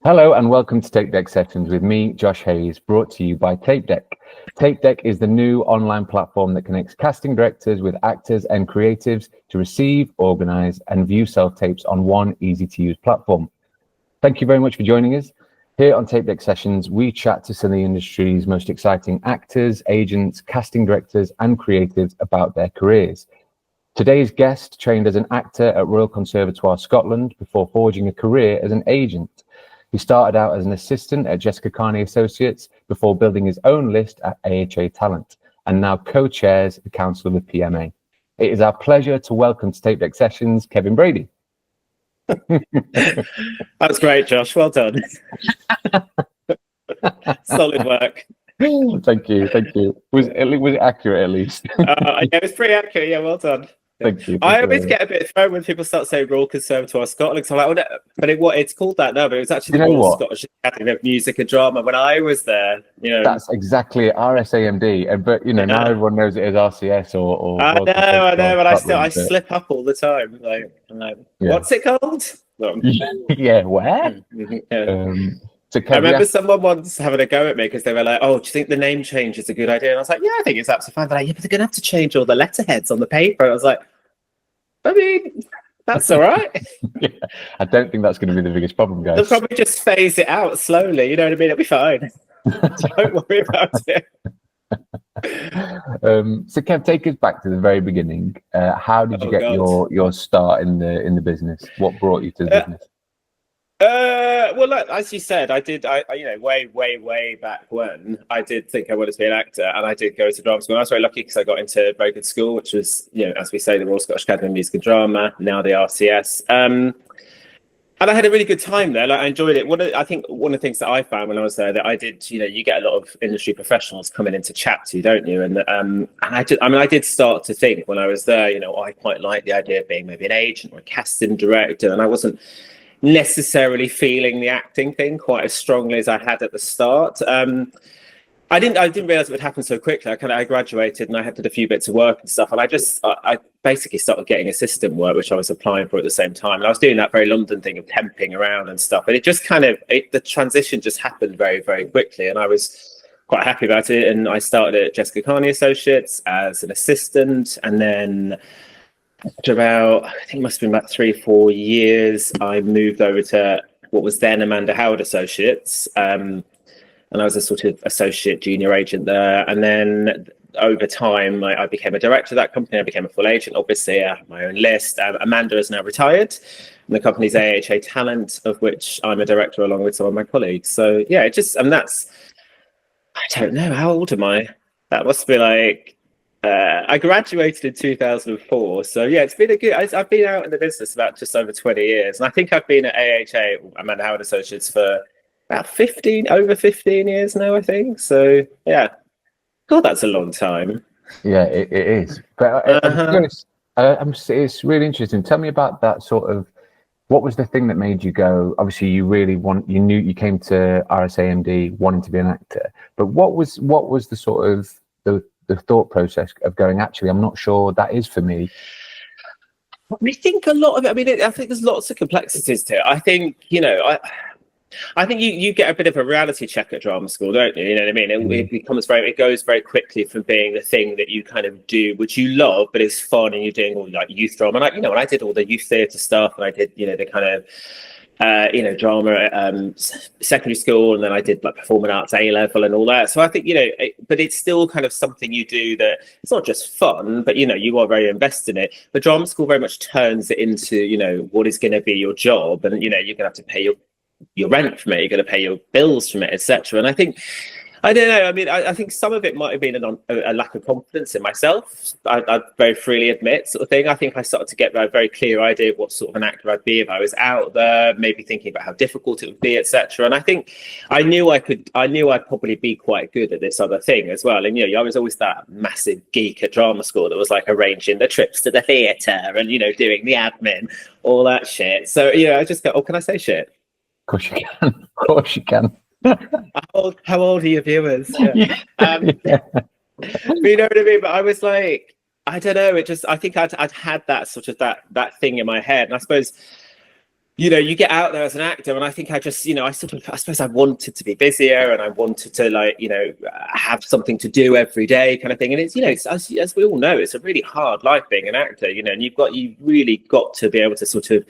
Hello and welcome to TapeDeck Sessions with me, Josh Hayes, brought to you by TapeDeck. TapeDeck is the new online platform that connects casting directors with actors and creatives to receive, organize, and view self-tapes on one easy-to-use platform. Thank you very much for joining us. Here on TapeDeck Sessions, we chat to some of the industry's most exciting actors, agents, casting directors, and creatives about their careers. Today's guest trained as an actor at Royal Conservatoire Scotland before forging a career as an agent. He started out as an assistant at Jessica Carney Associates before building his own list at AHA Talent and now co-chairs the Council of the PMA. It is our pleasure to welcome to TapeDeck Sessions, Kevin Brady. That's great, Josh. Well done. Solid work. Thank you. Was it accurate at least? Yeah, it was pretty accurate. Yeah, well done. Thank you. I always get a bit thrown when people start saying Royal Conservatoire Scotland. So I'm like, oh, no, but it's called that now. But it was actually the Royal Scottish Academy of Music and Drama when I was there. That's exactly RSAMD. But now everyone knows it as RCS or. I know, but I slip up all the time. What's it called? Yeah, where? I remember someone once having a go at me because they were like, "Oh, do you think the name change is a good idea?" And I was like, "Yeah, I think it's absolutely fine." They're like, "Yeah, but they're going to have to change all the letterheads on the paper." I was like, "I mean, that's all right." Yeah, I don't think that's going to be the biggest problem, guys. They'll probably just phase it out slowly. You know what I mean? It'll be fine. Don't worry about it. So, Kev, take us back to the very beginning. How did you get your start in the business? What brought you to the business? Well, as you said, way back when I did think I wanted to be an actor, and I did go to drama school. And I was very lucky because I got into a very good school, which was, as we say, the Royal Scottish Academy of Music and Drama, now the RCS. And I had a really good time there. I enjoyed it. I think one of the things that I found when I was there that I did, you get a lot of industry professionals coming in to chat to you, don't you? And I did start to think when I was there, I quite like the idea of being maybe an agent or a casting director, and I wasn't necessarily feeling the acting thing quite as strongly as I had at the start. I didn't realize it would happen so quickly. I graduated and I did a few bits of work and stuff, and I basically started getting assistant work, which I was applying for at the same time. And I was doing that very London thing of temping around and stuff, and it just the transition just happened very, very quickly, and I was quite happy about it. And I started at Jessica Carney Associates as an assistant, and then after about, I think it must have been about 3-4 years, I moved over to what was then Amanda Howard Associates. And I was a sort of associate junior agent there. And then over time, I became a director of that company. I became a full agent. Obviously, I have my own list. Amanda is now retired. And the company's AHA Talent, of which I'm a director along with some of my colleagues. So yeah, I don't know, how old am I? That must be I graduated in 2004, so yeah, it's been I've been out in the business about just over 20 years, and I think I've been at AHA, Amanda Howard Associates, for about over 15 years now, I think. So yeah, God, that's a long time. Yeah, it is. But to be honest, it's really interesting. Tell me about that sort of. What was the thing that made you go? Obviously, you knew you came to RSAMD wanting to be an actor, but what was the sort of the thought process of going, actually, I'm not sure that is for me? I think a lot of it, I think there's lots of complexities to it. I think, I think you get a bit of a reality check at drama school, don't you? You know what I mean? It goes very quickly from being the thing that you kind of do, which you love, but it's fun, and you're doing all youth drama. And when I did all the youth theatre stuff, and I did, the kind of, drama at secondary school, and then I did performing arts A-level and all that. So I think, but it's still kind of something you do that it's not just fun, but, you are very invested in it. But drama school very much turns it into, what is going to be your job. And, you're going to have to pay your rent from it, you're going to pay your bills from it, etc. And I don't know. I think some of it might have been a lack of confidence in myself. I very freely admit, sort of thing. I think I started to get a very clear idea of what sort of an actor I'd be if I was out there, maybe thinking about how difficult it would be, etc. And I think I knew I'd probably be quite good at this other thing as well. And I was always that massive geek at drama school that was arranging the trips to the theatre and doing the admin, all that shit. So I just go, oh, can I say shit? Of course you can. Of course you can. How old are your viewers? Yeah. But you know what I mean? But I was like, I don't know. I think I'd had that sort of that thing in my head, and I suppose you get out there as an actor, and I think I just, I suppose I wanted to be busier, and I wanted to have something to do every day, kind of thing. And it's, it's, as we all know, it's a really hard life being an actor, and you've really got to be able to sort of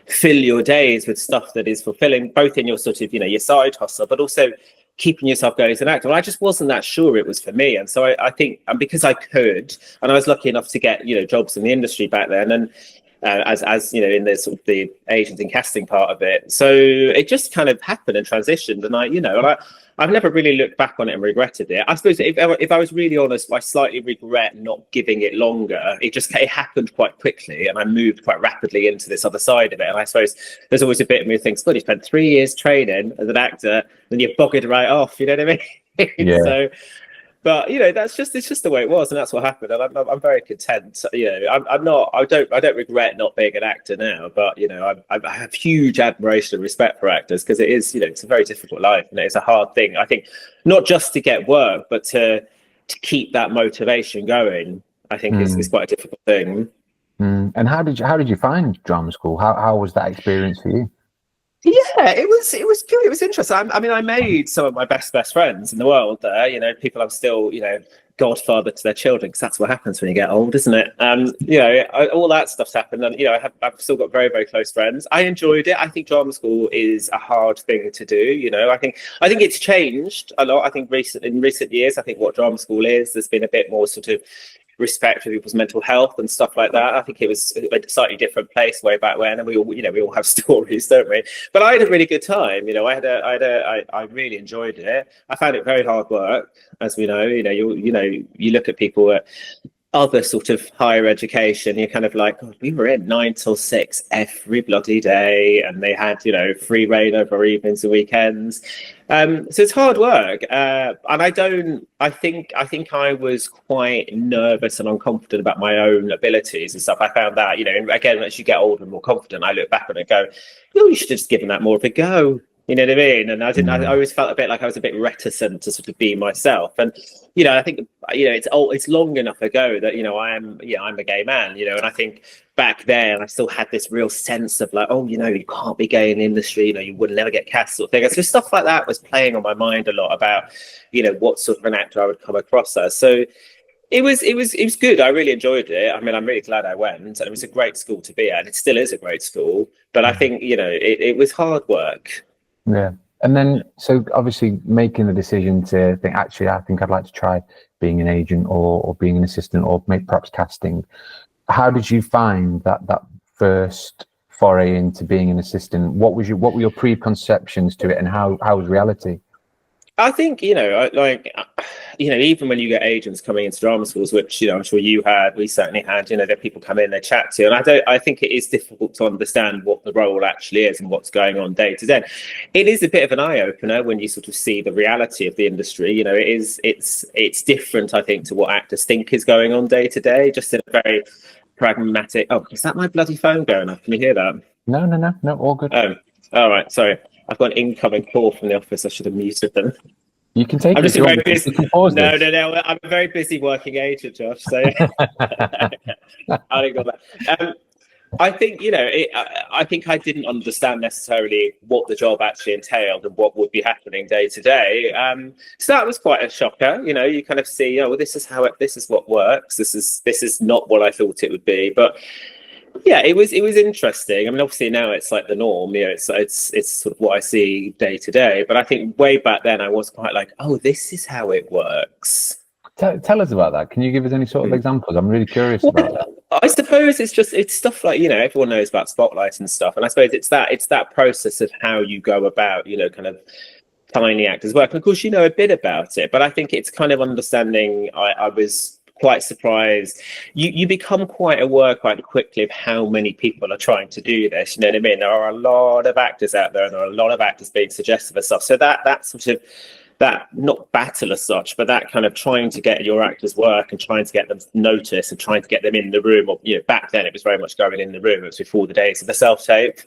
fill your days with stuff that is fulfilling, both in your sort of, your side hustle, but also keeping yourself going as an actor. Well, I just wasn't that sure it was for me. And so I think, and because I could, and I was lucky enough to get, jobs in the industry back then, and as in the sort of the agent and casting part of it. So it just kind of happened and transitioned. And I've never really looked back on it and regretted it. I suppose if I was really honest, I slightly regret not giving it longer. It happened quite quickly, and I moved quite rapidly into this other side of it. And I suppose there's always a bit of me who thinks, God, you spent 3 years training as an actor, then you buggered right off. You know what I mean? Yeah. So, but it's just the way it was, and that's what happened. And I'm very content. I don't regret not being an actor now. But I have huge admiration and respect for actors, because it is, it's a very difficult life, and it's a hard thing. I think not just to get work, but to keep that motivation going. I think is quite a difficult thing. And how did you find drama school? How was that experience for you? Yeah, it was good. It was interesting. I made some of my best friends in the world there. People I'm still, godfather to their children, because that's what happens when you get old, isn't it? All that stuff's happened, and I've still got very, very close friends. I enjoyed it. I think drama school is a hard thing to do. I think it's changed a lot. I think in recent years, I think what drama school is, there's been a bit more sort of respect for people's mental health and stuff like that. I think it was a slightly different place way back when, and we all have stories, don't we? But I had a really good time. I really enjoyed it. I found it very hard work, as we know. You look at people at other sort of higher education, you're kind of like, oh, we were in 9 till 6 every bloody day, and they had free reign over evenings and weekends. So it's hard work, and I think I was quite nervous and unconfident about my own abilities and stuff. I found that, and again, as you get older and more confident, I look back on it and go, you should have just given that more of a go. You know what I mean? And I always felt a bit like I was a bit reticent to sort of be myself. And, I think, it's long enough ago that, I'm a gay man, and I think back then I still had this real sense of like, oh, you can't be gay in the industry, you would never get cast, sort of thing. And so stuff like that was playing on my mind a lot about, what sort of an actor I would come across as. So it was good. I really enjoyed it. I'm really glad I went, and it was a great school to be at. It still is a great school, but I think, it was hard work. Yeah. And then, so obviously making the decision to think, actually, I think I'd like to try being an agent or being an assistant or perhaps casting. How did you find that first foray into being an assistant? What were your preconceptions to it, and how was reality? I think, even when you get agents coming into drama schools, which, I'm sure we certainly had, that people come in, they chat to you. And I think it is difficult to understand what the role actually is and what's going on day to day. It is a bit of an eye opener when you sort of see the reality of the industry. It's different, I think, to what actors think is going on day to day, just in a very pragmatic. Oh, is that my bloody phone going off? Can you hear that? No, all good. Oh, all right. Sorry. I've got an incoming call from the office. I should have muted them. You can take I'm it. just very busy. No. I'm a very busy working agent, Josh. So I got that. I think I think I didn't understand necessarily what the job actually entailed and what would be happening day to day. So that was quite a shocker. You kind of see, well, this is what works. This is not what I thought it would be, but. Yeah, it was interesting. Obviously now it's like the norm. It's sort of what I see day to day. But I think way back then I was quite like, oh, this is how it works. Tell us about that. Can you give us any sort of examples? I'm really curious about that. I suppose it's stuff like, everyone knows about Spotlight and stuff. And I suppose it's that process of how you go about, kind of tiny actors' work. And of course, a bit about it. But I think it's kind of understanding. I was quite surprised. You become quite aware quite quickly of how many people are trying to do this. You know what I mean? There are a lot of actors out there, and there are a lot of actors being suggestive of stuff. So that sort of that not battle as such, but that kind of trying to get your actors work and trying to get them noticed and trying to get them in the room. Or back then it was very much going in the room. It was before the days of the self-tape.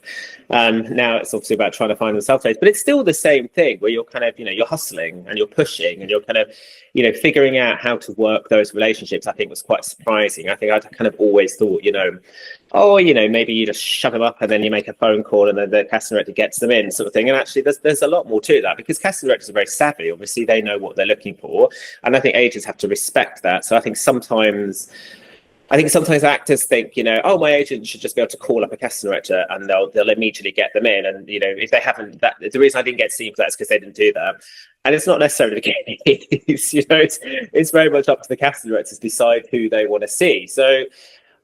Now it's obviously about trying to find the self-tapes, but it's still the same thing where you're kind of you're hustling and you're pushing and you're kind of figuring out how to work those relationships. I think was quite surprising. I think I'd kind of always thought oh, maybe you just shove them up and then you make a phone call and then the casting director gets them in, sort of thing. And actually, there's a lot more to that because casting directors are very savvy. Obviously, they know what they're looking for, and I think agents have to respect that. So I think sometimes actors think, oh, my agent should just be able to call up a casting director and they'll immediately get them in. And if they haven't, the reason I didn't get seen for that is because they didn't do that. And it's not necessarily the case. It's very much up to the casting directors to decide who they want to see. So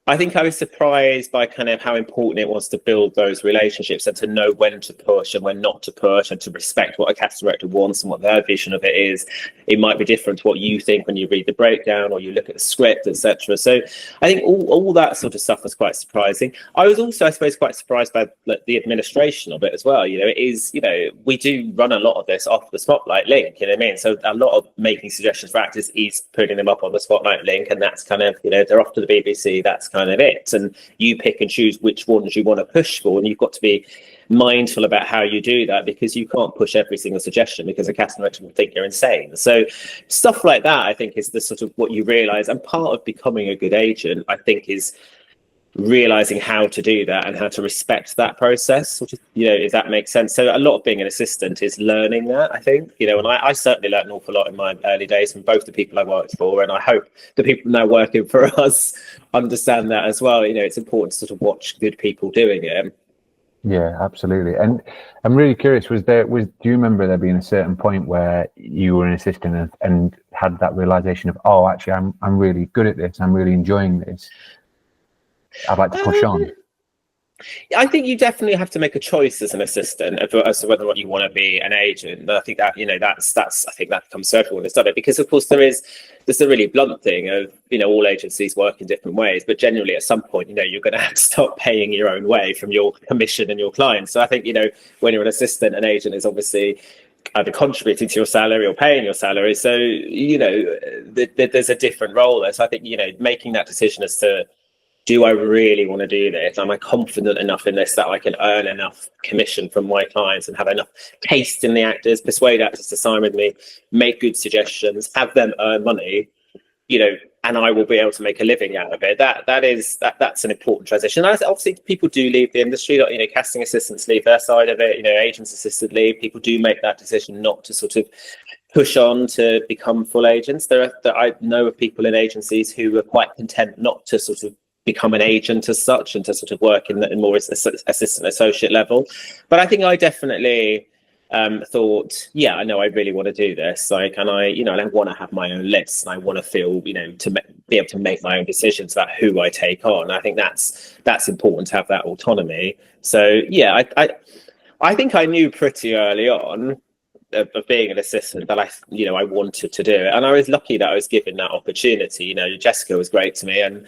I think I was surprised by kind of how important it was to build those relationships and to know when to push and when not to push and to respect what a casting director wants and what their vision of it is. It might be different to what you think when you read the breakdown or you look at the script, etc. So I think all that sort of stuff was quite surprising. I was also, I suppose, quite surprised by the administration of it as well. It is, we do run a lot of this off the Spotlight link, you know what I mean? So a lot of making suggestions for actors is putting them up on the Spotlight link, and that's kind of, they're off to the BBC, that's kind of it, and you pick and choose which ones you want to push for, and you've got to be mindful about how you do that because you can't push every single suggestion because a casting director will think you're insane. So stuff like that, I think, is the sort of what you realize, and part of becoming a good agent, I think, is realizing how to do that and how to respect that process, which is, if that makes sense. So a lot of being an assistant is learning that, I think, and I certainly learned an awful lot in my early days from both the people I worked for, and I hope the people now working for us understand that as well. It's important to sort of watch good people doing it. Yeah, absolutely. And I'm really curious, do you remember there being a certain point where you were an assistant and had that realization of, oh, actually, I'm really good at this, I'm really enjoying this, I'd like to push on? I think you definitely have to make a choice as an assistant as to whether or not you want to be an agent. I think that I think that comes to everyone that's done it, because of course there's a really blunt thing of all agencies work in different ways, but generally at some point you're going to have to start paying your own way from your commission and your clients. So I think when you're an assistant, an agent is obviously either contributing to your salary or paying your salary. So there's a different role there. So I think making that decision as to, do I really want to do this? Am I confident enough in this that I can earn enough commission from my clients and have enough taste in the actors, persuade actors to sign with me, make good suggestions, have them earn money, and I will be able to make a living out of it. That's an important transition. And obviously, people do leave the industry. Casting assistants leave their side of it. Agents assisted leave. People do make that decision not to sort of push on to become full agents. I know of people in agencies who are quite content not to sort of become an agent as such and to sort of work in more assistant associate level. But I think I definitely thought, yeah, I know I really want to do this. And I want to have my own lists, and I want to feel, to be able to make my own decisions about who I take on. I think that's important to have that autonomy. So yeah, I think I knew pretty early on of being an assistant that I wanted to do it, and I was lucky that I was given that opportunity. Jessica was great to me, and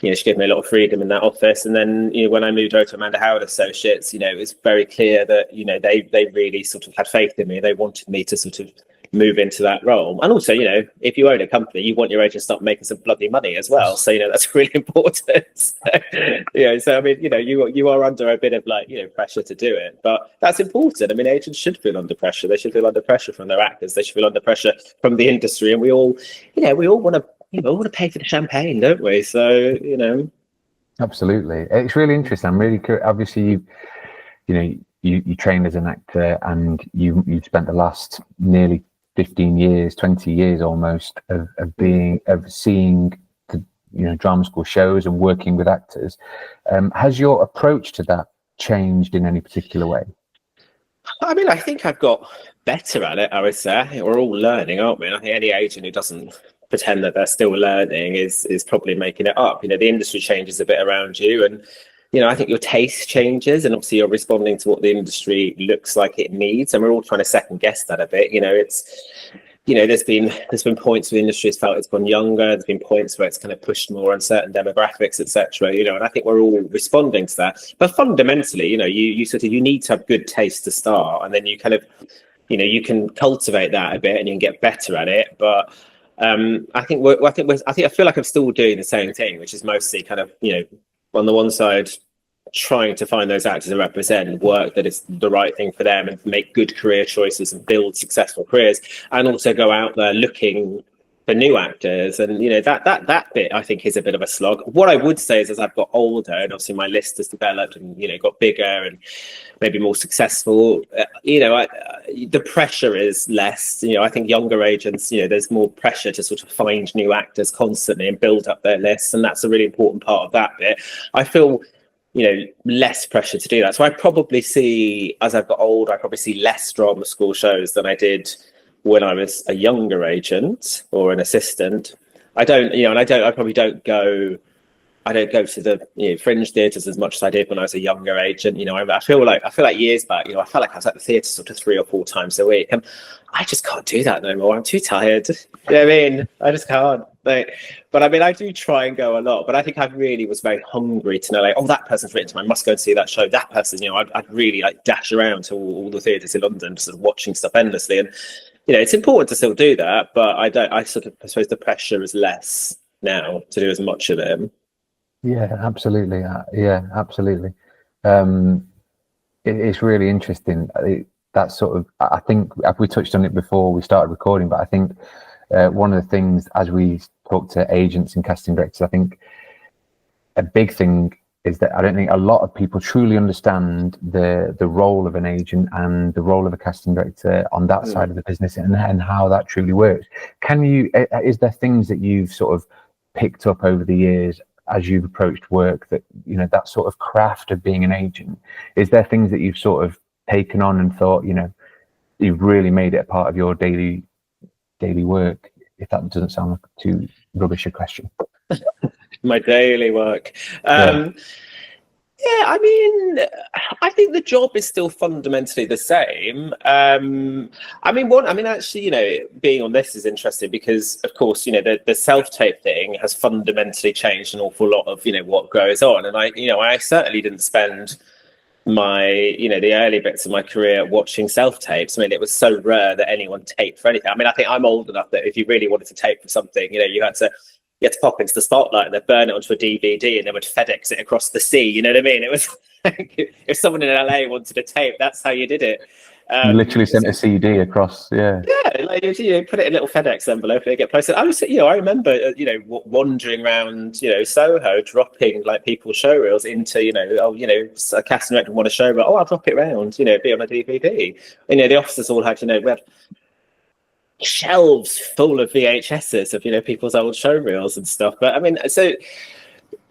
she gave me a lot of freedom in that office. And then when I moved over to Amanda Howard Associates, it was very clear that they really sort of had faith in me. They wanted me to sort of move into that role. And also, if you own a company, you want your agent to start making some bloody money as well. So that's really important. So I mean, you are under a bit of pressure to do it, but that's important. I mean, agents should feel under pressure. They should feel under pressure from their actors. They should feel under pressure from the industry. And we all want to. We want to pay for the champagne, don't we? So, Absolutely. It's really interesting. I'm really curious. Obviously, you trained as an actor, and you spent the last nearly 15 years, 20 years almost of seeing the drama school shows and working with actors. Has your approach to that changed in any particular way? I mean, I think I've got better at it, I would say. We're all learning, aren't we? And I think any agent who doesn't pretend that they're still learning is probably making it up. The industry changes a bit around you, and I think your taste changes, and obviously you're responding to what the industry looks like it needs, and we're all trying to second guess that a bit. There's been points where the industry has felt it's gone younger. There's been points where it's kind of pushed more on certain demographics, etc. And I think we're all responding to that. But fundamentally, you need to have good taste to start, and then you kind of you can cultivate that a bit and you can get better at it. But I feel like I'm still doing the same thing, which is mostly kind of on the one side trying to find those actors and represent work that is the right thing for them and make good career choices and build successful careers, and also go out there looking for new actors, and that bit I think is a bit of a slog. What I would say is, as I've got older and obviously my list has developed and got bigger and maybe more successful, the pressure is less. I think younger agents, there's more pressure to sort of find new actors constantly and build up their lists, and that's a really important part of that bit. I feel less pressure to do that. So I probably see, as I've got older, I probably see less drama school shows than I did when I was a younger agent or an assistant. I probably don't go to the fringe theatres as much as I did when I was a younger agent. I feel like years back, I felt like I was at the theatre sort of 3 or 4 times a week, and I just can't do that no more. I'm too tired. You know what I mean? I just can't. But I mean, I do try and go a lot, but I think I really was very hungry to know, like, oh, that person's written to me, I must go and see that show. That person, I'd really like dash around to all the theatres in London, just sort of watching stuff endlessly. And it's important to still do that, but I suppose the pressure is less now to do as much of it. Yeah, absolutely. Absolutely. It's really interesting. That sort of, I think we touched on it before we started recording, but I think one of the things, as we talk to agents and casting directors, I think a big thing is that I don't think a lot of people truly understand the role of an agent and the role of a casting director on that side of the business, and how that truly works. Is there things that you've sort of picked up over the years as you've approached work, that that sort of craft of being an agent? Is there things that you've sort of taken on and thought you've really made it a part of your daily work, if that doesn't sound like too rubbish a question? My daily work. I mean, I think the job is still fundamentally the same. Actually, being on this is interesting because, of course, the self-tape thing has fundamentally changed an awful lot of, what goes on. And I certainly didn't spend my, the early bits of my career watching self-tapes. I mean, it was so rare that anyone taped for anything. I mean, I think I'm old enough that if you really wanted to tape for something, you had to pop into the spotlight and they'd burn it onto a DVD and they would FedEx it across the sea. You know what I mean? It was like, if someone in LA wanted to tape, that's how you did it. You literally sent a CD across, yeah. Like put it in a little FedEx envelope and it get posted. I remember, wandering around, Soho, dropping like people's showreels into, a casting director want a showreel. Oh, I'll drop it round, be on a DVD. The officers all had, we had shelves full of VHSs of people's old showreels and stuff. But I mean,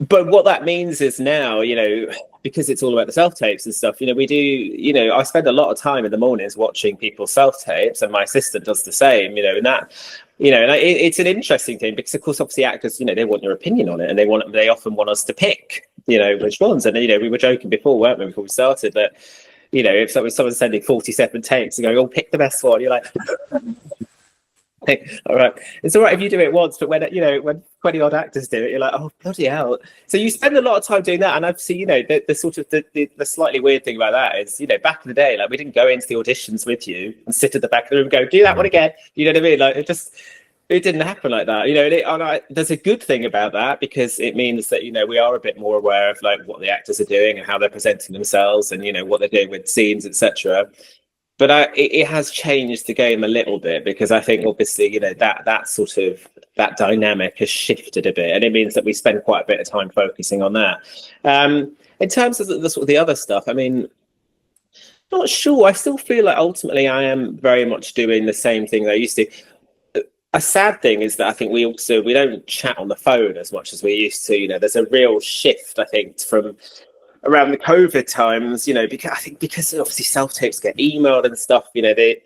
but what that means is now, because it's all about the self-tapes and stuff, we do, I spend a lot of time in the mornings watching people's self-tapes, and my assistant does the same, and that, and it's an interesting thing because, of course, obviously actors, they want your opinion on it, and they often want us to pick, which ones. And, we were joking before, weren't we, before we started, that, if someone's sending 47 tapes and going, oh, pick the best one, you're like, all right, it's all right if you do it once, but when 20 odd actors do it, you're like, oh, bloody hell. So you spend a lot of time doing that. And I've seen, the sort of the slightly weird thing about that is, back in the day, like, we didn't go into the auditions with you and sit at the back of the room and go, do that one again. You know what I mean? Like, it didn't happen like that. There's a good thing about that because it means that, we are a bit more aware of like what the actors are doing and how they're presenting themselves and, what they're doing with scenes, etc. But it has changed the game a little bit because I think obviously, that dynamic has shifted a bit, and it means that we spend quite a bit of time focusing on that. In terms of the other stuff, I mean, not sure. I still feel like ultimately I am very much doing the same thing that I used to. A sad thing is that I think we don't chat on the phone as much as we used to. There's a real shift, I think, from around the COVID times, because obviously self-tapes get emailed and stuff, the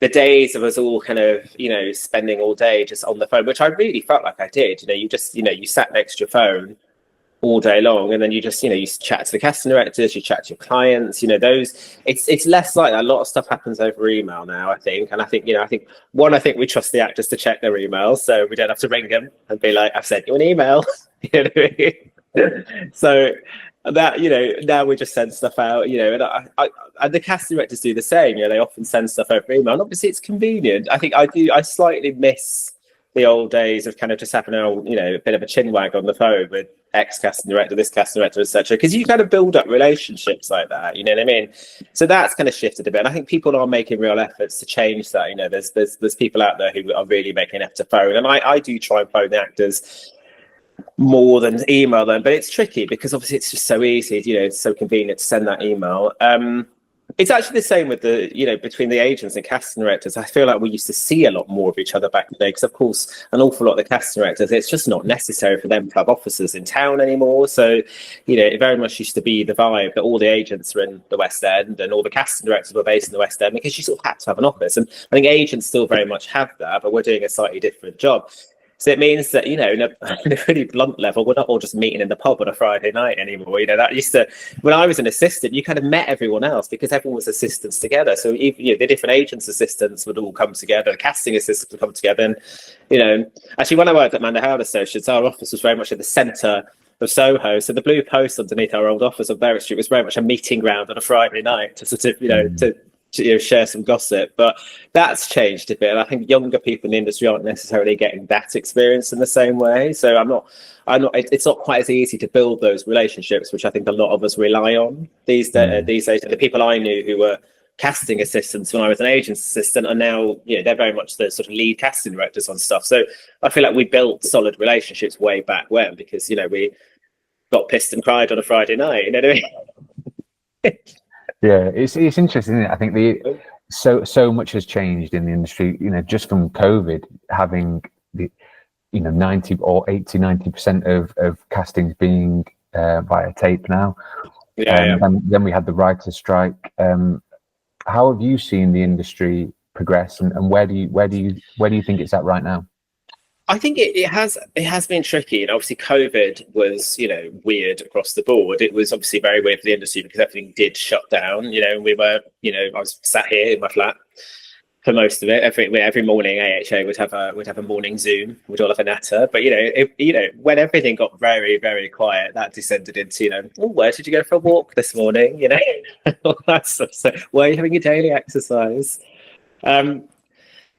days of us all kind of, spending all day just on the phone, which I really felt like I did. You sat next to your phone all day long, and then you just, you chat to the casting directors, you chat to your clients, it's less like that. A lot of stuff happens over email now, I think. And I think, we trust the actors to check their emails, so we don't have to ring them and be like, I've sent you an email. You know what I mean? So that, now we just send stuff out, and the casting directors do the same. They often send stuff over email, and obviously it's convenient. I think I slightly miss the old days of kind of just having a bit of a chin wag on the phone with X casting director, this casting director, etc. Because you kind of build up relationships like that, you know what I mean? So that's kind of shifted a bit. And I think people are making real efforts to change that. You know, there's people out there who are really making an effort to phone, and I do try and phone the actors more than email them, but it's tricky because obviously it's just so easy, you know, it's so convenient to send that email. It's actually the same with between the agents and casting directors. I feel like we used to see a lot more of each other back in the day because, of course, an awful lot of the casting directors, it's just not necessary for them to have offices in town anymore. So, you know, it very much used to be the vibe that all the agents were in the West End and all the casting directors were based in the West End because you sort of had to have an office. And I think agents still very much have that, but we're doing a slightly different job. So it means that, you know, in a really blunt level, we're not all just meeting in the pub on a Friday night anymore. You know, that used to, when I was an assistant, you kind of met everyone else because everyone was assistants together. So the different agents' assistants would all come together, the casting assistants would come together. And, you know, actually, when I worked at Manor Howard Associates, our office was very much at the centre of Soho. So the blue post underneath our old office on Berwick Street was very much a meeting ground on a Friday night to sort of, to share some gossip. But that's changed a bit. I think younger people in the industry aren't necessarily getting that experience in the same way. So it's not quite as easy to build those relationships, which I think a lot of us rely on these days. The people I knew who were casting assistants when I was an agent's assistant are now, you know, they're very much the sort of lead casting directors on stuff. So I feel like we built solid relationships way back when because, you know, we got pissed and cried on a Friday night, you know what I mean? Yeah, it's interesting, isn't it? I think so much has changed in the industry, you know, just from COVID having 90% of castings being via tape now. And then we had the writer's strike. How have you seen the industry progress, and where do you think it's at right now? I think it has been tricky, and obviously COVID was, you know, weird across the board. It was obviously very weird for the industry because everything did shut down. You know, we were, you know, I was sat here in my flat for most of it. Every morning, AHA would have a morning Zoom with all of a natter. But when everything got very, very quiet, that descended into, you know, where did you go for a walk this morning? You know, all that stuff. So where are you having your daily exercise?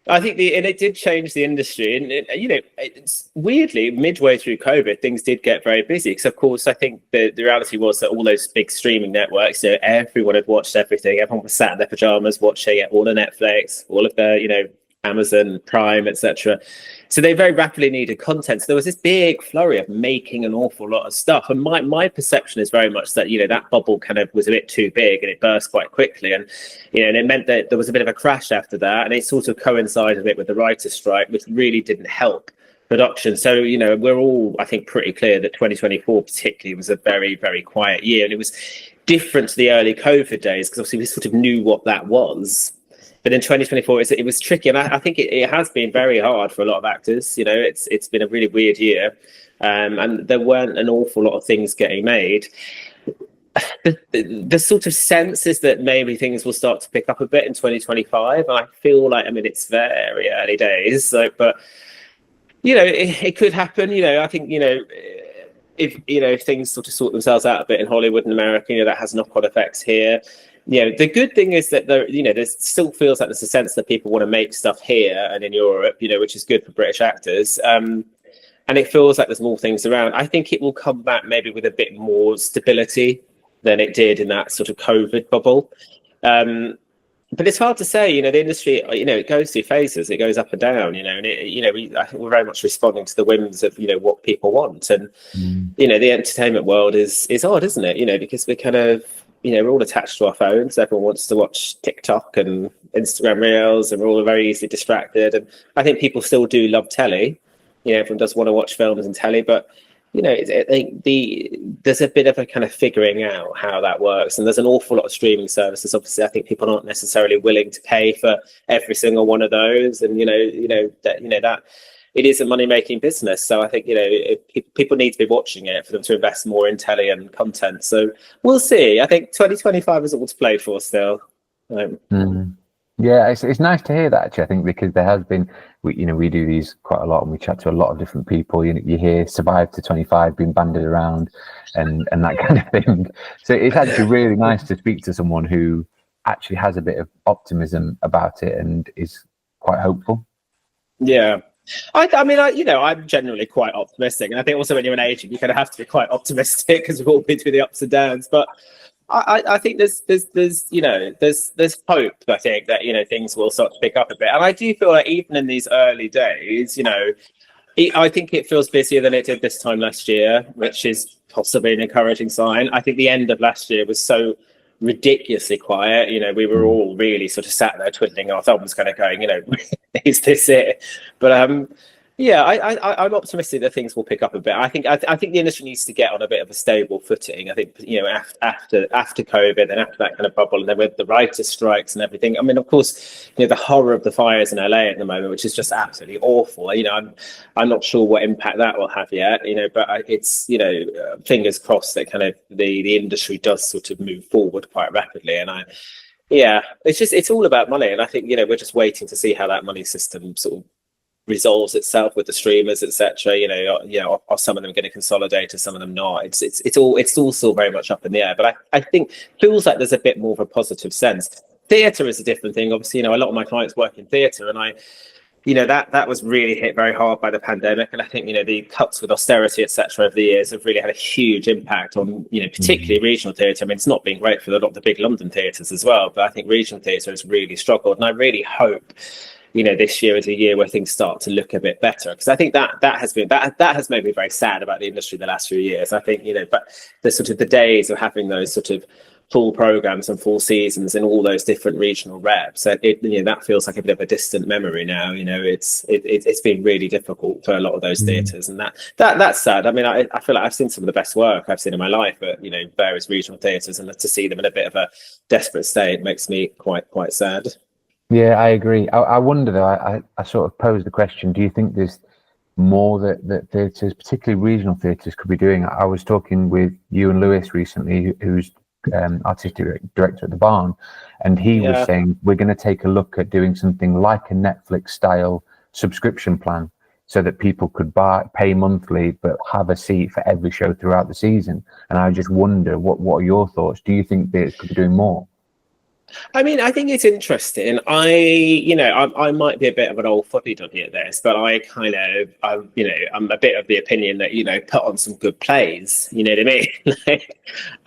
I think it did change the industry, and it's weirdly midway through COVID, things did get very busy because, of course, I think the reality was that all those big streaming networks, you know, everyone had watched everything. Everyone was sat in their pajamas watching it, all of Netflix, all of the, you know, Amazon Prime, etc. So they very rapidly needed content. So there was this big flurry of making an awful lot of stuff. And my perception is very much that, you know, that bubble kind of was a bit too big and it burst quite quickly. And, you know, and it meant that there was a bit of a crash after that. And it sort of coincided a bit with the writer's strike, which really didn't help production. So, you know, we're all, I think, pretty clear that 2024 particularly was a very, very quiet year. And it was different to the early COVID days because obviously we sort of knew what that was. But in 2024, it was tricky, and I think it has been very hard for a lot of actors. You know, it's been a really weird year, and there weren't an awful lot of things getting made. The sort of sense is that maybe things will start to pick up a bit in 2025. And I feel like, I mean, it's very early days, but you know, it could happen. You know, I think, you know, if things sort of sort themselves out a bit in Hollywood and America, you know, that has knock-on effects here. You know, the good thing is that there still feels like there's a sense that people want to make stuff here and in Europe, you know, which is good for British actors. And it feels like there's more things around. I think it will come back maybe with a bit more stability than it did in that sort of COVID bubble. But it's hard to say, you know, the industry, you know, it goes through phases, it goes up and down, you know, and I think we're very much responding to the whims of, you know, what people want. And, you know, the entertainment world is odd, isn't it? You know, because we're kind of, you know, we're all attached to our phones. Everyone wants to watch TikTok and Instagram Reels, and we're all very easily distracted. And I think people still do love telly. You know, everyone does want to watch films and telly, but, you know, there's a bit of a kind of figuring out how that works. And there's an awful lot of streaming services. Obviously, I think people aren't necessarily willing to pay for every single one of those. And, that it is a money-making business. So I think, you know, people need to be watching it for them to invest more in telly and content. So we'll see. I think 2025 is all to play for still. Yeah, it's nice to hear that, actually, I think, because there has been, we do these quite a lot and we chat to a lot of different people. You hear survive to 25 being banded around and that kind of thing. So it's actually really nice to speak to someone who actually has a bit of optimism about it and is quite hopeful. Yeah. I mean, I'm generally quite optimistic, and I think also when you're an agent, you kind of have to be quite optimistic because we've all been through the ups and downs. But I think there's hope. I think that things will start to pick up a bit, and I do feel like even in these early days, I think it feels busier than it did this time last year, which is possibly an encouraging sign. I think the end of last year was so ridiculously quiet. We were all really sort of sat there twiddling our thumbs, kind of going, is this it? But yeah, I'm optimistic that things will pick up a bit. I think the industry needs to get on a bit of a stable footing. I think after COVID and after that kind of bubble, and then with the writers' strikes and everything. I mean, of course, the horror of the fires in LA at the moment, which is just absolutely awful. I'm not sure what impact that will have yet. But it's fingers crossed that kind of the industry does sort of move forward quite rapidly. And it's all about money. And I think we're just waiting to see how that money system sort of resolves itself with the streamers, etc. Are some of them going to consolidate, or some of them not? It's all still very much up in the air. But I think feels like there's a bit more of a positive sense. Theatre is a different thing. Obviously, a lot of my clients work in theatre, and that was really hit very hard by the pandemic. And I think the cuts with austerity, etc., over the years have really had a huge impact on particularly regional theatre. I mean, it's not been great for a lot of the big London theatres as well, but I think regional theatre has really struggled, and I really hope this year is a year where things start to look a bit better, because I think that has made me very sad about the industry the last few years. I think but the sort of the days of having those sort of full programs and full seasons in all those different regional reps, that feels like a bit of a distant memory now. It's been really difficult for a lot of those theatres, and that's sad. I mean, I feel like I've seen some of the best work I've seen in my life at various regional theatres, and to see them in a bit of a desperate state makes me quite sad. Yeah, I agree. I wonder though, I sort of posed the question, do you think there's more that theatres, particularly regional theatres, could be doing? I was talking with Ewan Lewis recently, who's artistic director at the Barn, and he was saying we're going to take a look at doing something like a Netflix style subscription plan, so that people could pay monthly but have a seat for every show throughout the season. And I just wonder, what are your thoughts? Do you think theatres could be doing more? I mean, I think it's interesting. I might be a bit of an old fuddy-duddy at this, but I'm a bit of the opinion that put on some good plays. You know what I mean?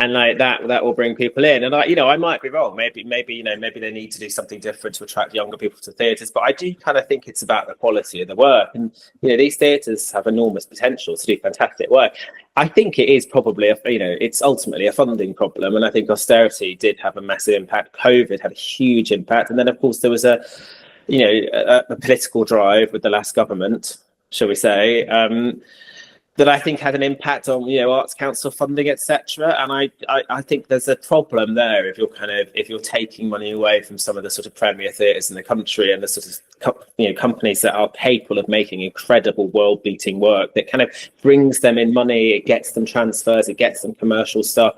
And like that will bring people in. And I might be wrong. Maybe they need to do something different to attract younger people to theatres. But I do kind of think it's about the quality of the work. And these theatres have enormous potential to do fantastic work. I think it is probably it's ultimately a funding problem, and I think austerity did have a massive impact. COVID had a huge impact, and then of course there was a political drive with the last government, shall we say, that I think had an impact on Arts Council funding, etc. And I think there's a problem there if you're taking money away from some of the sort of premier theatres in the country, and the sort of companies that are capable of making incredible world-beating work that kind of brings them in money, it gets them transfers, it gets them commercial stuff,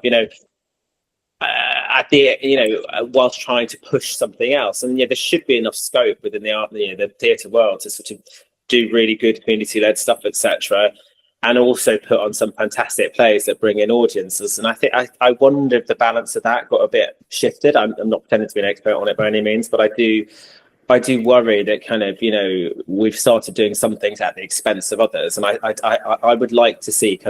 whilst trying to push something else. And there should be enough scope within the theatre world to sort of do really good community-led stuff, etc., and also put on some fantastic plays that bring in audiences. And I think I wonder if the balance of that got a bit shifted. I'm not pretending to be an expert on it by any means, but I do worry that kind of we've started doing some things at the expense of others. And I would like to see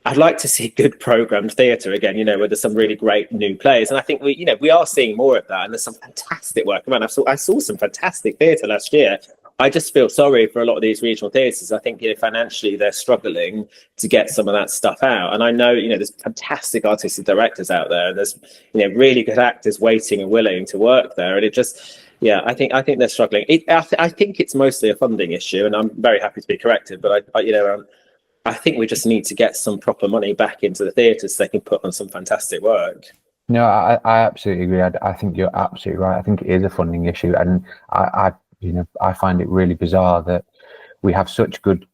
I'd like to see good programmed theatre again, where there's some really great new plays. And I think we are seeing more of that, and there's some fantastic work. Man, I saw some fantastic theatre last year. I just feel sorry for a lot of these regional theatres. I think financially they're struggling to get some of that stuff out. And I know there's fantastic artistic directors out there, and there's really good actors waiting and willing to work there. And it just I think they're struggling. I think it's mostly a funding issue, and I'm very happy to be corrected. But I think we just need to get some proper money back into the theatres so they can put on some fantastic work. No, I absolutely agree. I think you're absolutely right. I think it is a funding issue, and I find it really bizarre that we have such good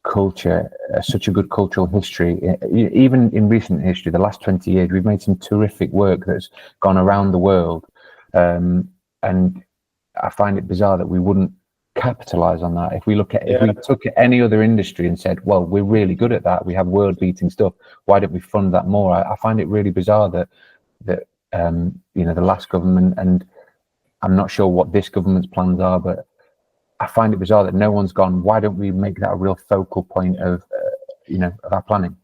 culture, such a good cultural history. Even in recent history, the last 20 years, we've made some terrific work that's gone around the world, and I find it bizarre that we wouldn't capitalize on that. If we took at any other industry and said, well, we're really good at that, we have world-beating stuff, why don't we fund that more? I find it really bizarre that the last government, and I'm not sure what this government's plans are, but I find it bizarre that no one's gone, why don't we make that a real focal point of, of our planning?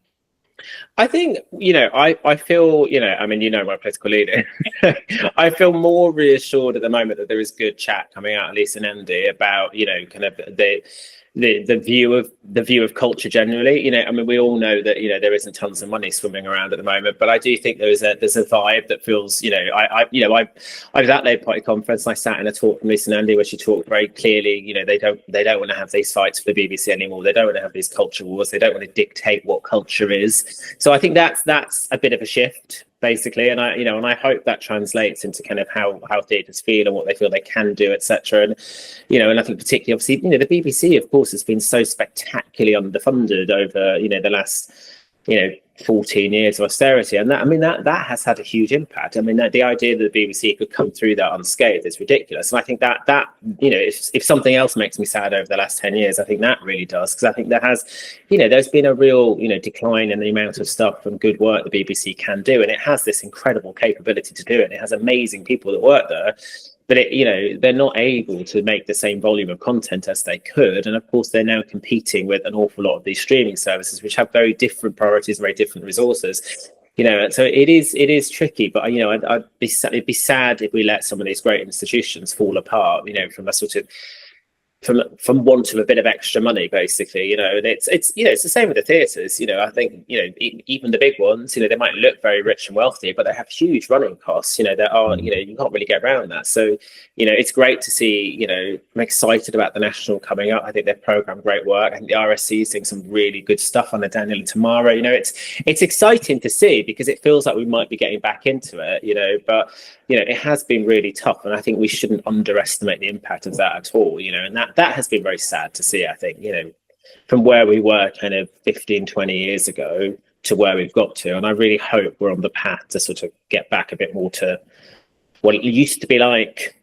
I think, I feel, I mean, my political leader, I feel more reassured at the moment that there is good chat coming out, at least in MD, about, kind of the view of culture generally. I mean, we all know that, there isn't tons of money swimming around at the moment, but I do think there's a vibe that feels, I was at Labour Party conference and I sat in a talk from Lisa Nandy where she talked very clearly, they don't want to have these fights for the BBC anymore. They don't want to have these culture wars. They don't want to dictate what culture is. So I think that's a bit of a shift, basically, and I hope that translates into kind of how theatres feel and what they feel they can do, etc. And and I think particularly, obviously, the BBC, of course, has been so spectacularly underfunded over the last 14 years of austerity, and that has had a huge impact. I mean, the idea that the BBC could come through that unscathed is ridiculous, and I think that if something else makes me sad over the last 10 years, I think that really does, because I think there has there's been a real decline in the amount of stuff and good work the BBC can do, and it has this incredible capability to do it, and it has amazing people that work there. But they're not able to make the same volume of content as they could, and of course they're now competing with an awful lot of these streaming services, which have very different priorities, very different resources. So it is tricky. But it'd be sad if we let some of these great institutions fall apart. From a sort of from want of a bit of extra money, basically. And it's the same with the theatres. I think even the big ones, they might look very rich and wealthy, but they have huge running costs. There are you can't really get around that. So it's great to see. I'm excited about the National coming up. I think they've programmed great work. I think the RSC is doing some really good stuff under Daniel and Tamara. It's exciting to see, because it feels like we might be getting back into it. But it has been really tough, and I think we shouldn't underestimate the impact of that at all. And that has been very sad to see. I think from where we were kind of 15, 20 years ago to where we've got to, and I really hope we're on the path to sort of get back a bit more to what it used to be like.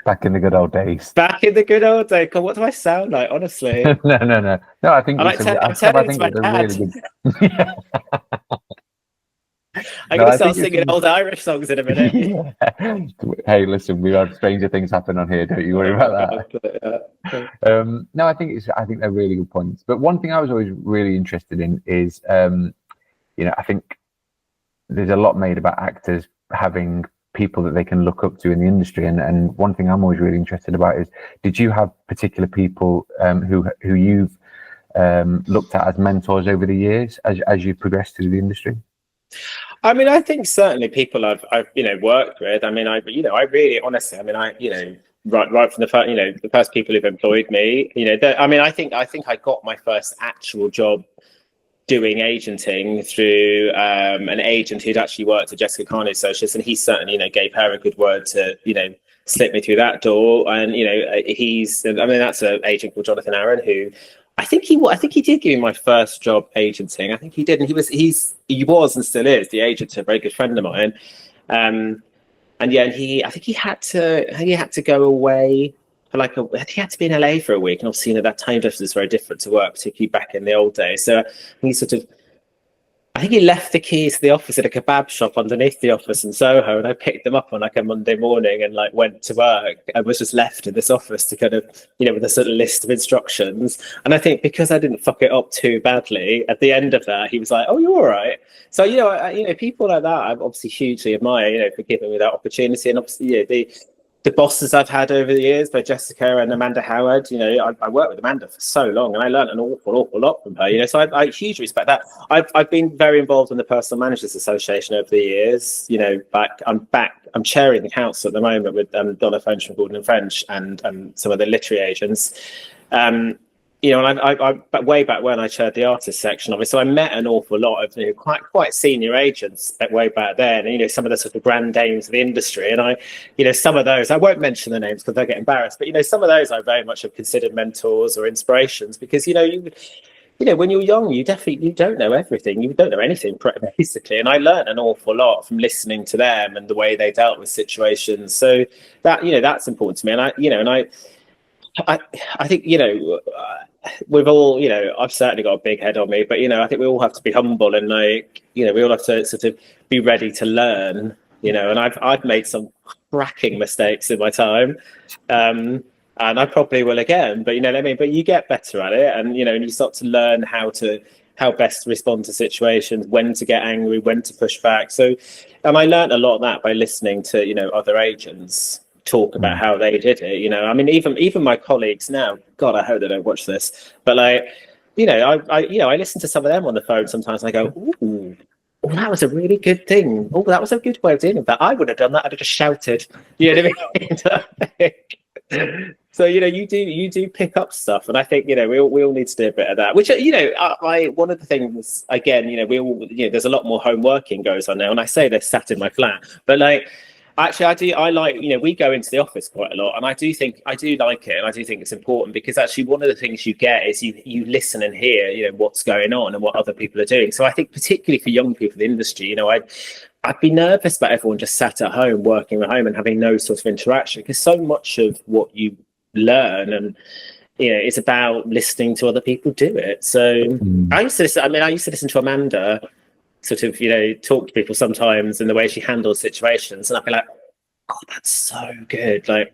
Back in the good old days. Back in the good old days. God, what do I sound like, honestly? No. I think I think it's a really good. I'm going to start singing old Irish songs in a minute. Yeah. Hey, listen, we've had stranger things happen on here. Don't you worry about that. No, I think they're really good points. But one thing I was always really interested in is, I think there's a lot made about actors having people that they can look up to in the industry. And one thing I'm always really interested about is, did you have particular people who you've looked at as mentors over the years as you progressed through the industry? I mean, I think certainly people I've worked with. I mean, I really honestly, I mean, right from the first, the first people who've employed me, I think I got my first actual job doing agenting through an agent who'd actually worked at Jessica Carney's Associates, and he certainly gave her a good word to slip me through that door. And that's an agent called Jonathan Aaron, who I think he did give me my first job agenting. I think he did, and he was and still is the agent to a very good friend of mine. And I think he had to go away for he had to be in LA for a week, and obviously that time difference is very different to work, particularly back in the old days. So I think he left the keys to the office at a kebab shop underneath the office in Soho, and I picked them up on a Monday morning and went to work, and was just left in this office to kind of with a sort of list of instructions. And I think because I didn't fuck it up too badly, at the end of that he was like, "Oh, you're all right." So people like that I obviously hugely admire, for giving me that opportunity. And obviously the bosses I've had over the years, by Jessica and Amanda Howard, I worked with Amanda for so long, and I learned an awful lot from her. So I hugely respect that. I've been very involved in the Personal Managers Association over the years. I'm chairing the council at the moment with Donna French from Gordon and French and some of the literary agents. And I way back when I chaired the artist section of it, so I met an awful lot of quite senior agents way back then, and some of the sort of grand dames of the industry. And some of those, I won't mention the names because they'll get embarrassed, but some of those I very much have considered mentors or inspirations, because when you're young, you don't know everything, you don't know anything basically. And I learned an awful lot from listening to them and the way they dealt with situations. So that that's important to me. And I think we've all I've certainly got a big head on me, but I think we all have to be humble, and we all have to sort of be ready to learn, and I've made some cracking mistakes in my time, and and I probably will again. But you know what I mean. But you get better at it, and you know, and you start to learn how best to respond to situations, when to get angry, when to push back. So, and I learned a lot of that by listening to, you know, other agents talk about how they did it. You know, I mean, even my colleagues now, God, I hope they don't watch this, but like, you know, I listen to some of them on the phone sometimes, and I go, ooh, oh, that was a really good thing. Oh, that was a good way of doing it. But I would have done that. I'd have just shouted. You know what I mean? So you know, you do pick up stuff, and I think, you know, we all need to do a bit of that. Which, you know, one of the things, again, you know, we all, you know, there's a lot more home working goes on now, and I say they're sat in my flat, but like, actually, I like, you know, we go into the office quite a lot, and I do like it, and I do think it's important, because actually one of the things you get is you listen and hear, you know, what's going on and what other people are doing. So I think particularly for young people in the industry, you know, I'd be nervous about everyone just sat at home, working at home and having no sort of interaction, because so much of what you learn, and you know, it's about listening to other people do it. So I used to listen to Amanda sort of, you know, talk to people sometimes, and the way she handles situations, and I'd be like, oh, that's so good. Like,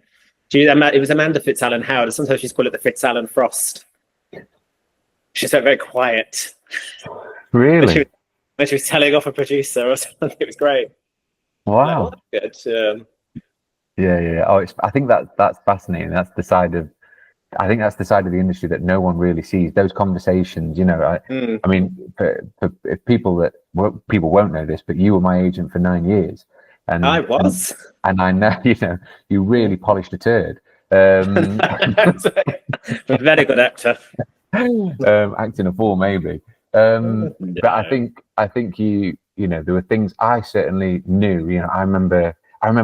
it was Amanda Fitzalan Howard, and sometimes she's called it the Fitzalan Frost. She's very quiet. Really? When she was telling off a producer or something, it was great. Wow. Like, good. Yeah. Oh, I think that's fascinating. That's the side of the industry that no one really sees. Those conversations, you know. I mean, for if people won't know this, but you were my agent for 9 years, and I was, and I know, you know, you really polished a turd. A very good actor. Acting a fool, maybe. But I think you know, there were things I certainly knew. You know, I remember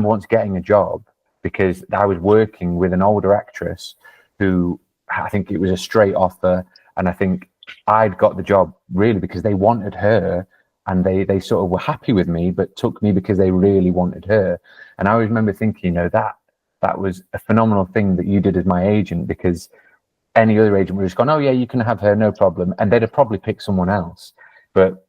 once getting a job because I was working with an older actress who, I think it was a straight offer, and I think I'd got the job really because they wanted her, and they sort of were happy with me, but took me because they really wanted her. And I always remember thinking, you know, that was a phenomenal thing that you did as my agent, because any other agent would have just gone, oh yeah, you can have her, no problem, and they'd have probably picked someone else. But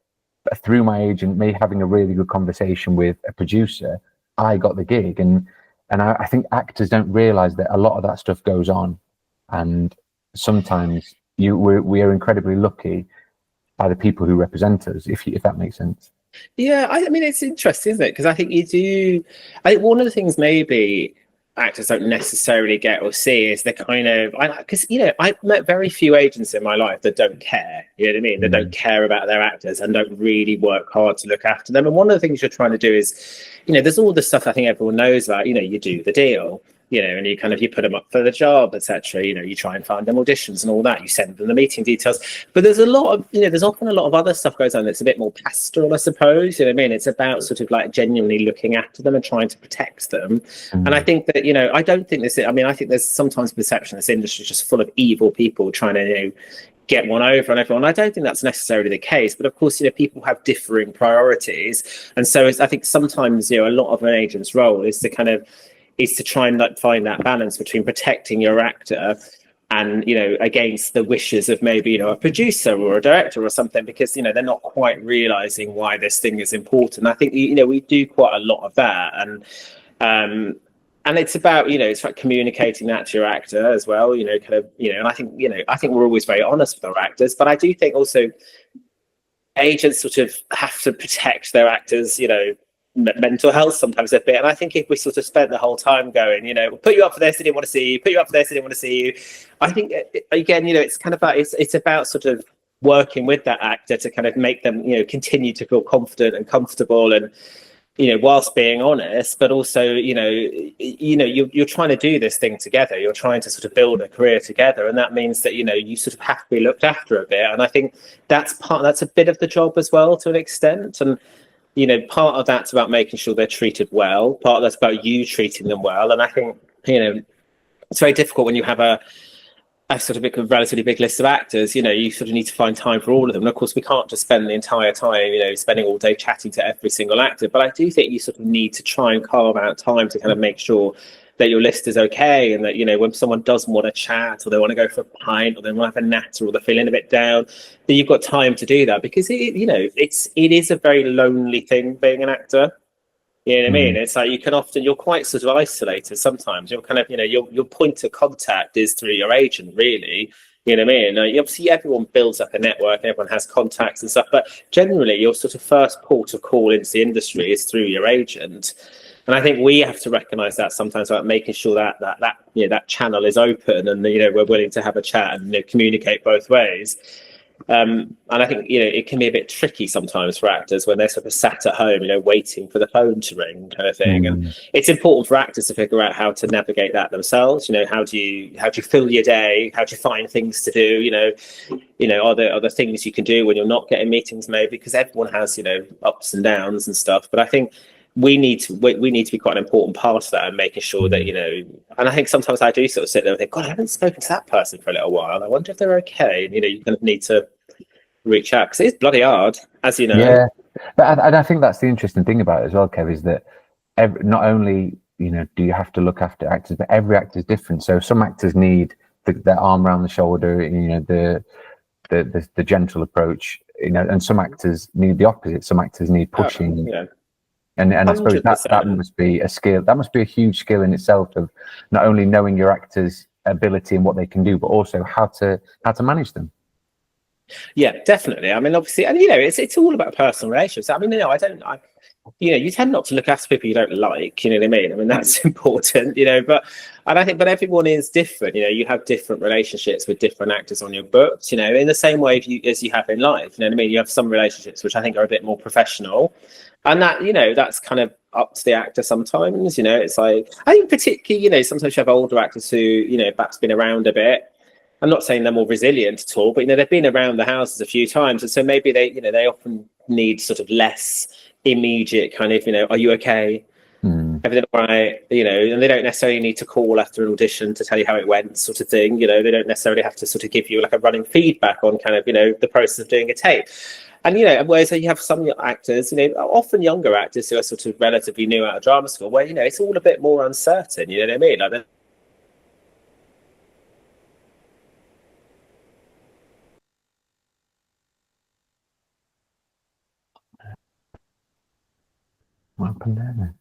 through my agent, me having a really good conversation with a producer, I got the gig. And I think actors don't realize that a lot of that stuff goes on, and sometimes we are incredibly lucky by the people who represent us, if that makes sense. Yeah, I mean, it's interesting, isn't it? Because I think I think one of the things maybe actors don't necessarily get or see is the kind of, because, you know, I've met very few agents in my life that don't care, you know what I mean? That don't care about their actors and don't really work hard to look after them. And one of the things you're trying to do is, you know, there's all the stuff I think everyone knows about, you know, you do the deal, you know, and you put them up for the job, etc. You know, you try and find them auditions and all that. You send them the meeting details. But there's there's often a lot of other stuff goes on that's a bit more pastoral, I suppose. You know what I mean? It's about sort of like genuinely looking after them and trying to protect them. And I think that, you know, I think there's sometimes perception this industry is just full of evil people trying to, you know, get one over on everyone. I don't think that's necessarily the case, but of course, you know, people have differing priorities, and so I think sometimes, you know, a lot of an agent's role is to try and like find that balance between protecting your actor and, you know, against the wishes of maybe, you know, a producer or a director or something, because, you know, they're not quite realizing why this thing is important. I think, you know, we do quite a lot of that, and it's about, you know, it's like communicating that to your actor as well, you know, kind of, you know, and I think we're always very honest with our actors, but I do think also agents sort of have to protect their actors, you know, mental health sometimes a bit. And I think if we sort of spent the whole time going, you know, we'll put you up for this, I didn't want to see you, put you up for this, I didn't want to see you. I think, again, you know, it's kind of about, it's about sort of working with that actor to kind of make them, you know, continue to feel confident and comfortable, and, you know, whilst being honest, but also, you know, you're trying to do this thing together. You're trying to sort of build a career together, and that means that, you know, you sort of have to be looked after a bit. And I think that's a bit of the job as well, to an extent. And, you know, part of that's about making sure they're treated well. Part of that's about you treating them well. And I think, you know, it's very difficult when you have a sort of a relatively big list of actors. You know, you sort of need to find time for all of them. And of course, we can't just spend the entire time, you know, spending all day chatting to every single actor. But I do think you sort of need to try and carve out time to kind of make sure that your list is okay, and that, you know, when someone doesn't want to chat, or they want to go for a pint, or they want to have a natter, or they're feeling a bit down, that you've got time to do that, because it is a very lonely thing being an actor. You know what I mean? It's like you're quite sort of isolated sometimes. You're kind of, your point of contact is through your agent, really. You know what I mean? Obviously, everyone builds up a network, everyone has contacts and stuff, but generally, your sort of first port of call into the industry is through your agent. And I think we have to recognise that sometimes, about making sure that channel is open, and we're willing to have a chat and communicate both ways. And I think it can be a bit tricky sometimes for actors when they're sort of sat at home, waiting for the phone to ring, kind of thing. And it's important for actors to figure out how to navigate that themselves. How do you fill your day? How do you find things to do? Are there things you can do when you're not getting meetings, maybe? Because everyone has ups and downs and stuff. But I think we need to be quite an important part of that, and making sure that and I think sometimes I do sort of sit there and think, God, I haven't spoken to that person for a little while. I wonder if they're okay. And you kind of need to reach out, because it's bloody hard, as you know. Yeah, but I think that's the interesting thing about it as well, Kev, is that not only do you have to look after actors, but every actor is different. So some actors need their arm around the shoulder, the gentle approach, and some actors need the opposite. Some actors need pushing. And I suppose that must be a skill. That must be a huge skill in itself, of not only knowing your actors' ability and what they can do, but also how to manage them. Definitely. I mean, obviously, and it's all about personal relationships. I mean, you tend not to look after people you don't like. You know what I mean? I mean, that's important. But everyone is different. You have different relationships with different actors on your books. In the same way as you have in life. You know what I mean? You have some relationships which I think are a bit more professional, and that that's kind of up to the actor sometimes. It's like, I think particularly sometimes you have older actors who perhaps been around a bit. I'm not saying they're more resilient at all, but they've been around the houses a few times, and so maybe they often need sort of less immediate kind of are you okay? Everything all right? And they don't necessarily need to call after an audition to tell you how it went, sort of thing. They don't necessarily have to sort of give you like a running feedback on kind of the process of doing a tape. And whereas you have some actors, often younger actors who are sort of relatively new out of drama school, where it's all a bit more uncertain. You know what I mean? Like, What happened there?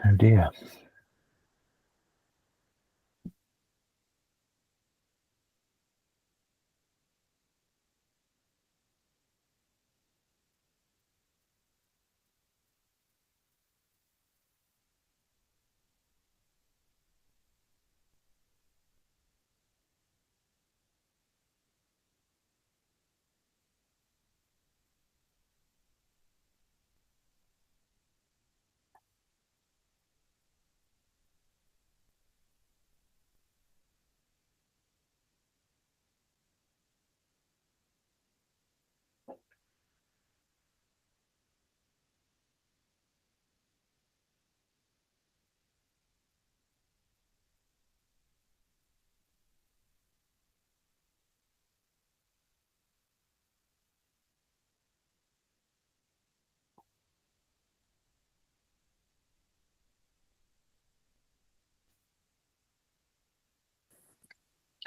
Oh dear.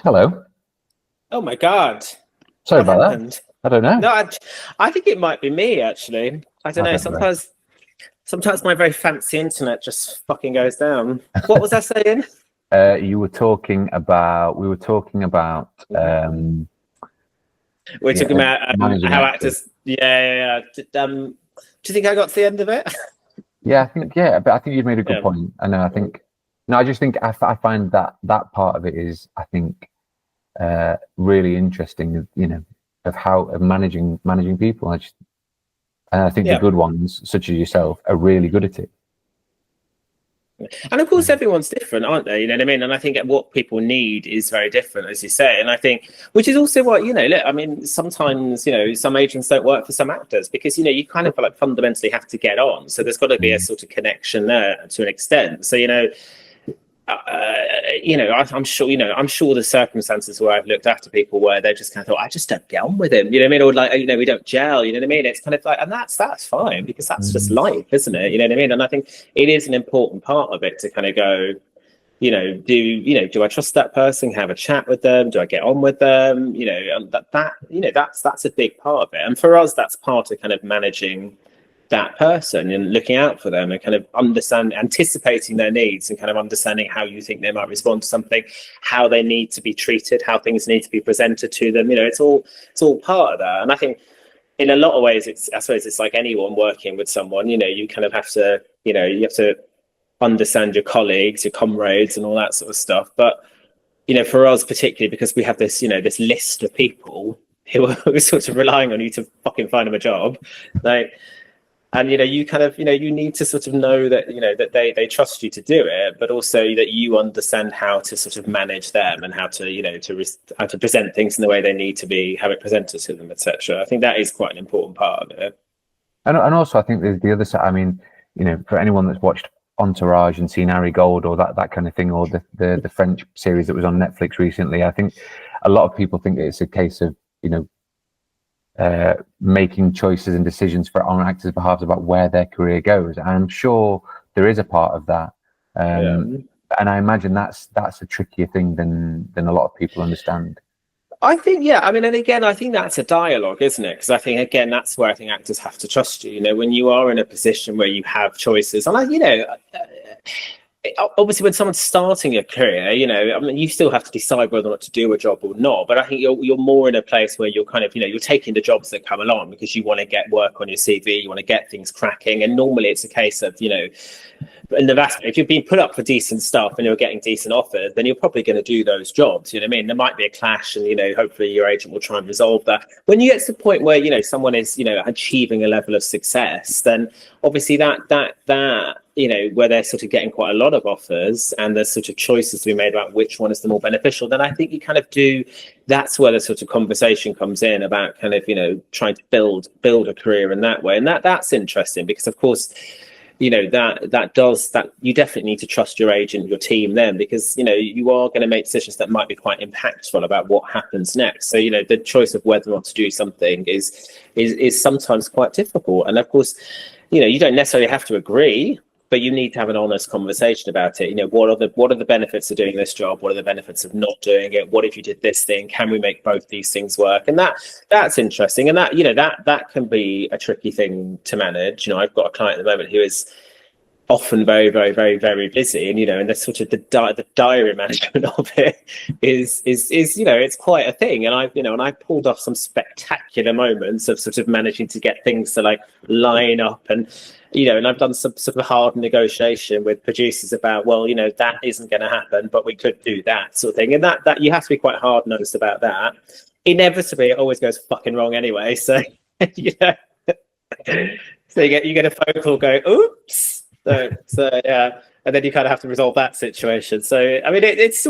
Hello. oh my God. Sorry What about happened? that. I don't know. No, I think it might be me, actually. I don't know. Sometimes my very fancy internet just fucking goes down. What was I saying? We were talking about We're talking about how actors. Yeah. Do you think I got to the end of it? Yeah, but I think you've made a good point. I know. I just think I find that part of it is, I think, really interesting. Of managing people. I think the good ones, such as yourself, are really good at it. And of course, everyone's different, aren't they? You know what I mean? And I think what people need is very different, as you say. And I think, which is also what, look, I mean, sometimes, some agents don't work for some actors, because, you kind of like fundamentally have to get on. So there's got to be a sort of connection there to an extent. So, I'm sure the circumstances where I've looked after people where they just kind of thought, I just don't get on with him, you know what I mean? Or like, we don't gel, you know what I mean? It's kind of like, and that's fine, because that's just life, isn't it? You know what I mean? And I think it is an important part of it to kind of go, do I trust that person? Have a chat with them? Do I get on with them? And that's a big part of it. And for us, that's part of kind of managing that person and looking out for them and kind of anticipating their needs and kind of understanding how you think they might respond to something, how they need to be treated, how things need to be presented to them. It's all part of that. And I think in a lot of ways, I suppose it's like anyone working with someone, you kind of have to, you have to understand your colleagues, your comrades and all that sort of stuff. But, for us particularly, because we have this, this list of people who are sort of relying on you to fucking find them a job, like, and you kind of you need to sort of know that that they trust you to do it, but also that you understand how to sort of manage them and how to how to present things in the way they need to be, have it presented to them, etc. I think that is quite an important part of it. And also I think there's the other side. I mean, for anyone that's watched Entourage and seen Ari Gold or that kind of thing, or the French series that was on Netflix recently, I think a lot of people think it's a case of making choices and decisions on actors' behalf about where their career goes. And I'm sure there is a part of that. And I imagine that's a trickier thing than a lot of people understand. I think, yeah. I mean, and again, I think that's a dialogue, isn't it? Because I think, again, that's where I think actors have to trust you. When you are in a position where you have choices, and obviously when someone's starting a career, I mean, you still have to decide whether or not to do a job or not. But I think you're more in a place where you're kind of, you're taking the jobs that come along because you want to get work on your CV, you want to get things cracking. And normally it's a case of, in the vast, if you've been put up for decent stuff and you're getting decent offers, then you're probably going to do those jobs. You know what I mean? There might be a clash, and hopefully your agent will try and resolve that. When you get to the point where someone is achieving a level of success, then obviously that where they're sort of getting quite a lot of offers and there's sort of choices to be made about which one is the more beneficial, then I think you kind of do. That's where the sort of conversation comes in about kind of trying to build a career in that way, and that's interesting because of course. That you definitely need to trust your agent, your team then, because, you are going to make decisions that might be quite impactful about what happens next. So, the choice of whether or not to do something is sometimes quite difficult. And of course, you don't necessarily have to agree, but you need to have an honest conversation about it. What are the benefits of doing this job? What are the benefits of not doing it? What if you did this thing? Can we make both these things work? And that's interesting. And that can be a tricky thing to manage. I've got a client at the moment who is often very, very, very, very busy, and and the sort of the diary management of it is it's quite a thing. And I pulled off some spectacular moments of sort of managing to get things to like line up, and and I've done some sort of hard negotiation with producers about, well, that isn't going to happen, but we could do that sort of thing. And that you have to be quite hard nosed about that. Inevitably, it always goes fucking wrong anyway. So so you get a phone call going, oops. So yeah, and then you kind of have to resolve that situation. So I mean, it is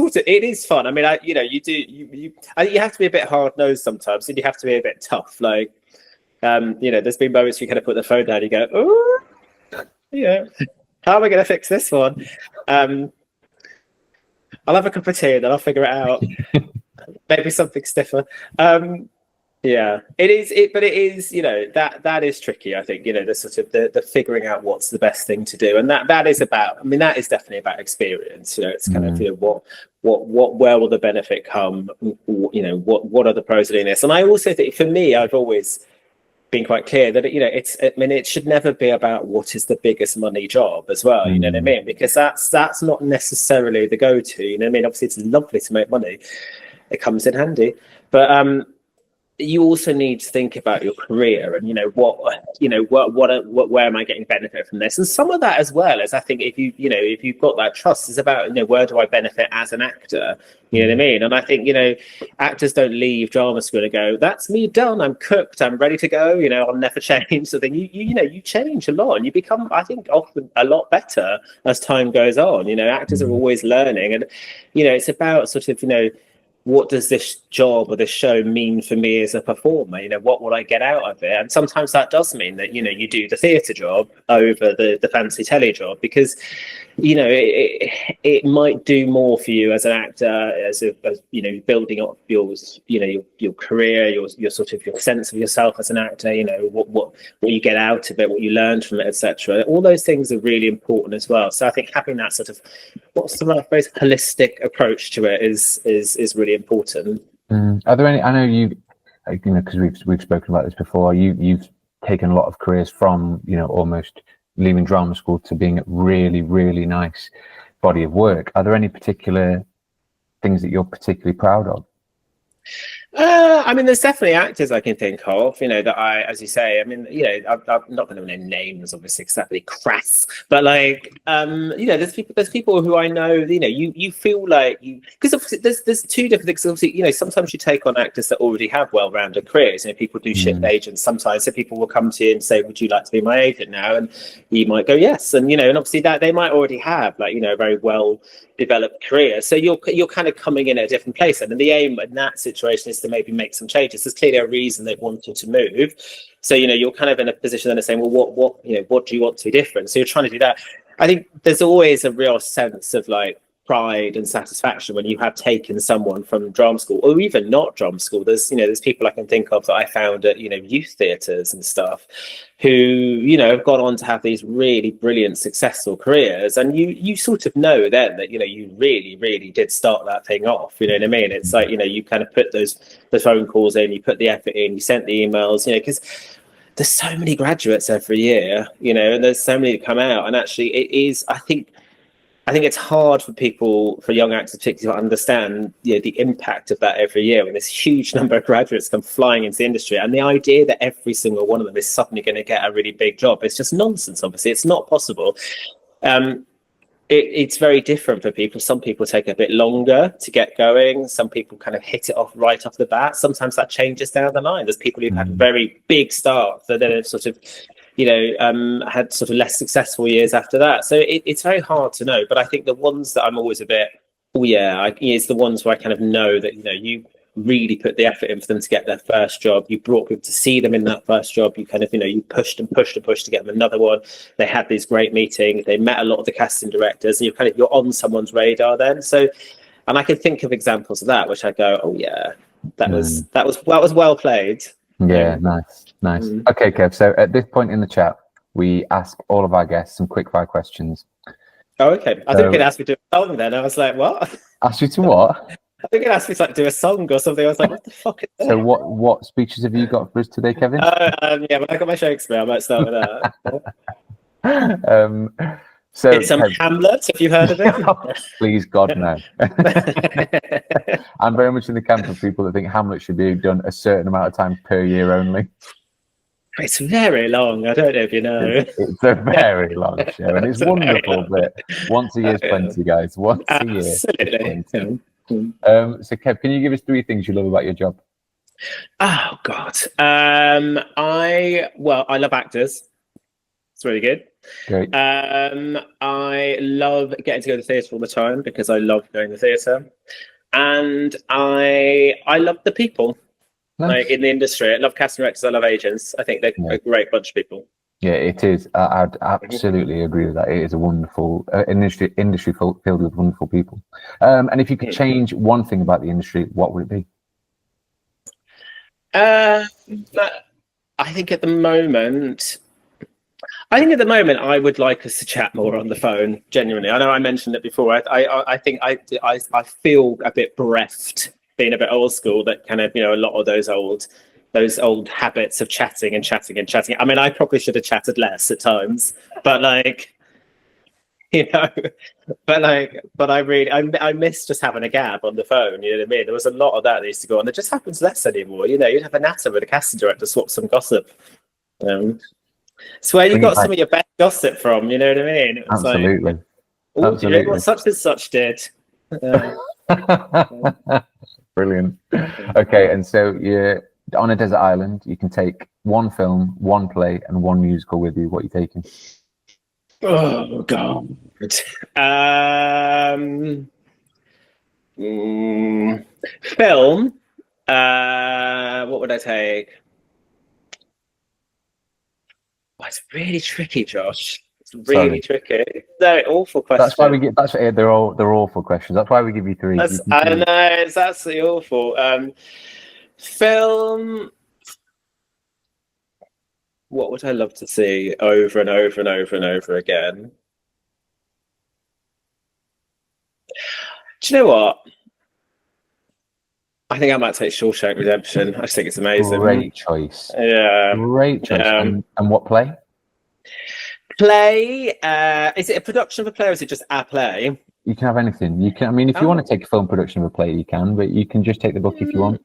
fun. I mean, you have to be a bit hard nosed sometimes, and you have to be a bit tough. Like, there's been moments you kind of put the phone down, you go, oh, how am I going to fix this one? I'll have a cup of tea and then I'll figure it out. Maybe something stiffer. Yeah, it is. But it is, that is tricky. I think, the sort of the figuring out what's the best thing to do, and that is about. I mean, that is definitely about experience. It's kind of where will the benefit come? What are the pros of doing this? And I also think, for me, I've always been quite clear that it should never be about what is the biggest money job as well. You know what I mean? Because that's not necessarily the go-to. You know what I mean? Obviously, it's lovely to make money; it comes in handy, but you also need to think about your career and where am I getting benefit from this, and some of that as well as, I think, if you've got that trust, is about where do I benefit as an actor. You know what I mean? And I think actors don't leave drama school and go, that's me done, I'm cooked, I'm ready to go, I'll never change. So then you change a lot and you become, I think, often a lot better as time goes on. Actors are always learning, and it's about sort of what does this job or this show mean for me as a performer? What will I get out of it? And sometimes that does mean that, you do the theatre job over the fancy telly job, because, it might do more for you as an actor, as building up your career, your sort of your sense of yourself as an actor. What you get out of it, what you learned from it, etc. All those things are really important as well. So I think having that sort of very holistic approach to it is really important. Are there any? I know you, because we've spoken about this before. You've taken a lot of careers from almost leaving drama school to being a really, really nice body of work. Are there any particular things that you're particularly proud of? I mean, there's definitely actors I can think of, that as you say, I mean, I'm not going to name names, obviously, because that'd be crass. But there's people who I know, you feel like because obviously there's two different things. Obviously, sometimes you take on actors that already have well-rounded careers. People do shift agents sometimes, so people will come to you and say, "Would you like to be my agent now?" And you might go yes, and and obviously that they might already have a very well developed career, so you're kind of coming in at a different place, and the aim in that situation is to maybe make some changes. There's clearly a reason they wanted to move, so you're kind of in a position then of saying, well, what do you want to be different? So you're trying to do that. I think there's always a real sense of pride and satisfaction when you have taken someone from drama school, or even not drama school. There's people I can think of that I found at youth theatres and stuff, who have gone on to have these really brilliant, successful careers, and you sort of know then that you really, really did start that thing off. You know what I mean? It's like you kind of put the phone calls in, you put the effort in, you sent the emails. Because there's so many graduates every year, and there's so many that come out, and actually it is. I think it's hard for young actors particularly to understand the impact of that every year when this huge number of graduates come flying into the industry, and the idea that every single one of them is suddenly going to get a really big job, it's just nonsense. Obviously, it's not possible. It's very different for people. Some people take a bit longer to get going. Some people kind of hit it off right off the bat. Sometimes that changes down the line. There's people who've had very big starts that then have sort of had sort of less successful years after that. So it's very hard to know. But I think the ones that I'm always a bit, it's the ones where I kind of know that, you really put the effort in for them to get their first job. You brought people to see them in that first job. You kind of, you pushed and pushed and pushed to get them another one. They had these great meetings. They met a lot of the casting directors, and you're on someone's radar then. So, and I can think of examples of that, which I go, oh yeah, that was well played. Yeah, nice. Okay, Kev. So at this point in the chat, we ask all of our guests some quick fire questions. Oh, okay. I think you could ask me to do a song then. I was like, what? Ask you to what? I think it asked me to do a song or something. I was like, what the fuck is that? So what speeches have you got for us today, Kevin? Yeah, when I got my Shakespeare, I might start with that. So it's Hamlet. Have you heard of it? Please, God, no. I'm very much in the camp of people that think Hamlet should be done a certain amount of time per year only. It's very long. I don't know if you know. It's a very long show, and it's wonderful. But once a year is plenty, guys. Once a year. Absolutely. So, Kev, can you give us 3 things you love about your job? Oh God. I love actors. It's really good. Great. I love getting to go to the theatre all the time because I love going to the theatre, and I love the people. Nice. In the industry, I love casting directors. I love agents. I think they're a great bunch of people. Yeah, it is. I'd absolutely agree with that. It is a wonderful industry filled with wonderful people. And if you could change one thing about the industry, what would it be? I think at the moment, I would like us to chat more on the phone. Genuinely, I know I mentioned it before. I think I feel a bit bereft, being a bit old school, that kind of a lot of those old habits of chatting. I mean, I probably should have chatted less at times, but but I miss just having a gab on the phone. You know what I mean? There was a lot of that used to go on. It just happens less anymore. You'd have a natter with a casting director, swap some gossip. It's where you got some of your best gossip from. You know what I mean? It was absolutely. Absolutely. You know what such and such did. Brilliant. Okay, and so you're on a desert island. You can take one film, one play, and one musical with you. What are you taking? Oh God. Film. What would I take? Oh, it's really tricky, Josh. Really tricky. No, awful question. That's why we get. That's they're awful questions. That's why we give you three. I know, it's absolutely awful. Film. What would I love to see over and over and over and over again? Do you know what? I think I might take Shawshank Redemption. I just think it's amazing. Great choice. Yeah. Great choice. And what play? Play. Is it a production of a play or is it just a play? You can have anything. You can. I mean, if you want to take a film production of a play, you can. But you can just take the book if you want.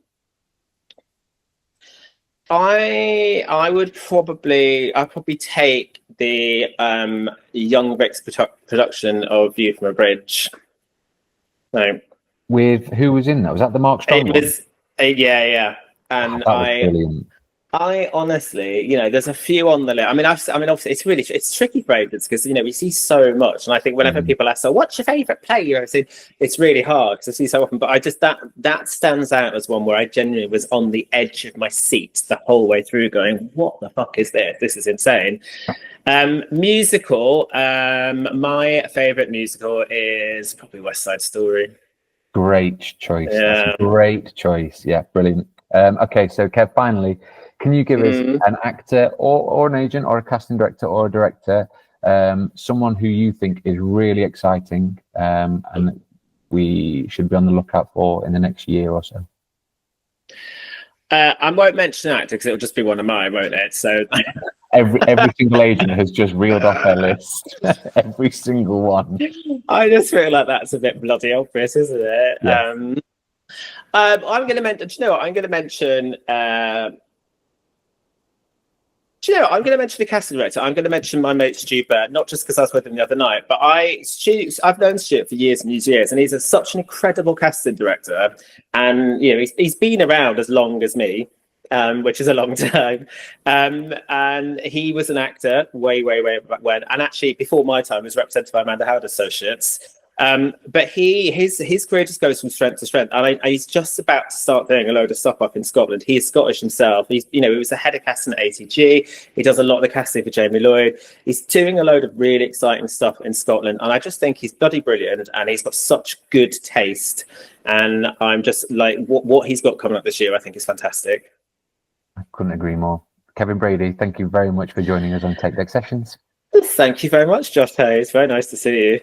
I would probably. I'd probably take the Young Rick's production of View from a Bridge. No. With who was in that? Was that the Mark Strong one? It was, yeah. And that was brilliant. I honestly, there's a few on the list. I mean, obviously, it's tricky for agents because we see so much, and I think whenever people ask, "So, what's your favourite play?" It's really hard because I see so often. But I just that stands out as one where I genuinely was on the edge of my seat the whole way through, going, "What the fuck is this? This is insane." Musical. My favourite musical is probably West Side Story. Great choice. Yeah. Great choice. Yeah, brilliant. Okay, so Kev, finally, can you give us an actor or an agent or a casting director or a director, someone who you think is really exciting and we should be on the lookout for in the next year or so? I won't mention an actor because it'll just be one of mine, won't it? So every single agent has just reeled off their list. Every single one. I just feel like that's a bit bloody obvious, isn't it? Yeah. I'm going to mention. Do you know what? I'm going to mention. I'm going to mention the casting director. I'm going to mention my mate Stu Burt, not just because I was with him the other night, but I've known Stu for years and years, and he's such an incredible casting director. And he's been around as long as me, which is a long time. And he was an actor way back when, and actually before my time was represented by Amanda Howard Associates. But his career just goes from strength to strength, and he's just about to start doing a load of stuff up in Scotland. He's Scottish himself. He was the head of casting at ATG. He does a lot of the casting for Jamie Lloyd. He's doing a load of really exciting stuff in Scotland, and I just think he's bloody brilliant, and he's got such good taste. And I'm just like, what he's got coming up this year, I think is fantastic. I couldn't agree more. Kevin Brady, thank you very much for joining us on TapeDeck Sessions. Thank you very much, Josh Hayes. Very nice to see you.